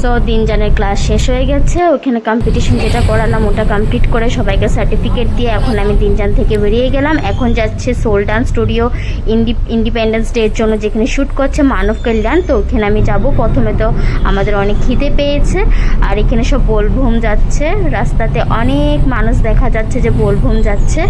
So দিনজানের class শেষ হয়ে গেছে, ওখানে কম্পিটিশন যেটা করালাম ওটা কমপ্লিট করে সবাইকে সার্টিফিকেট দিয়ে এখন আমি দিনজান থেকে বেরিয়ে গেলাম। এখন যাচ্ছে সোল ডান্স স্টুডিও ইন্ডিপেন্ডেন্স ডের জন্য, যেখানে শ্যুট করছে মানব কল্যাণ। তো ওখানে আমি যাব। প্রথমে তো আমাদের অনেক খিদে পেয়েছে, আর এখানে সব বোলবুম যাচ্ছে, রাস্তাতে অনেক মানুষ দেখা যাচ্ছে যে বোলবুম যাচ্ছে।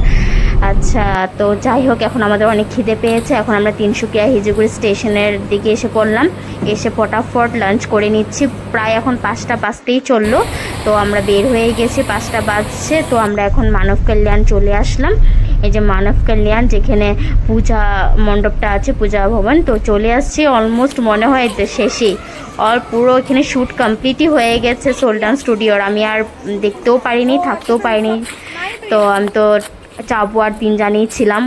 আচ্ছা, তো যাই হোক, এখন আমাদের অনেক খিদে পেয়েছে। এখন আমরা তিনসুকিয়া হিজুগুড়ি স্টেশনের দিকে এসে পড়লাম। এসে ফটাফট লাঞ্চ করে নিচ্ছি। প্রায় এখন 5টা বাজতেই চললো, তো আমরা বের হয়ে গেছি, 5টা বাজছে। তো আমরা এখন মানব কল্যাণ চলে আসলাম। এই যে মানব কল্যাণ, যেখানে পূজা মণ্ডপটা আছে, পূজা ভবন। তো চলে আসছি, অলমোস্ট মনে হয় শেষেই, আর পুরো এখানে শ্যুট কমপ্লিটই হয়ে গেছে সোল ডান্স স্টুডিওর। আমি আর দেখতেও পারিনি, থাকতেও পারিনি। তো আমি তো চাবো আর দিনজানেই ছিলাম,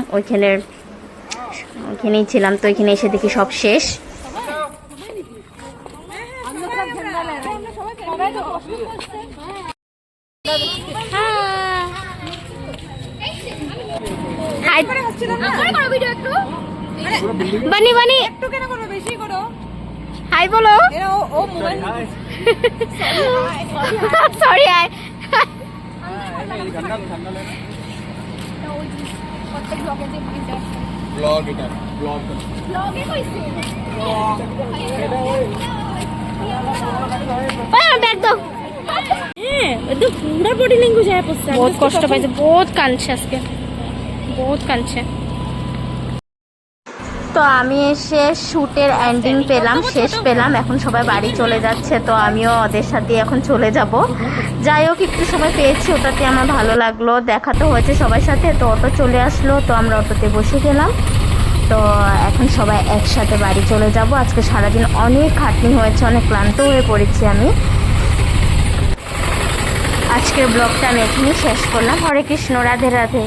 ওইখানেই ছিলাম। তো এখানে এসে দেখি সব শেষ। হাই বলো। সরি ব্লগ এটা ব্লগ ব্লগে কইছে ব্যাগ দাও। पूरा बॉडी लैंग्वेज है पुस्ता बहुत কষ্ট পাইছে, বহুত কাঁদছে আজকে, বহুত কাঁদছে। তো আমি এসে শ্যুটের এন্ডিং পেলাম, শেষ পেলাম। এখন সবাই বাড়ি চলে যাচ্ছে, তো আমিও ওদের সাথে এখন চলে যাব। যাই হোক, একটু সময় পেয়েছি, ওটাতে আমার ভালো লাগলো। দেখা তো হয়েছে সবার সাথে। তো অটো চলে আসলো, তো আমরা অটোতে বসে গেলাম। তো এখন সবাই একসাথে বাড়ি চলে যাব। আজকে সারাদিন অনেক খাটনি হয়েছে, অনেক ক্লান্ত হয়ে পড়েছি আমি। আজকের ব্লগটা আমি এখানেই শেষ করলাম। হরে কৃষ্ণ, রাধে রাধে।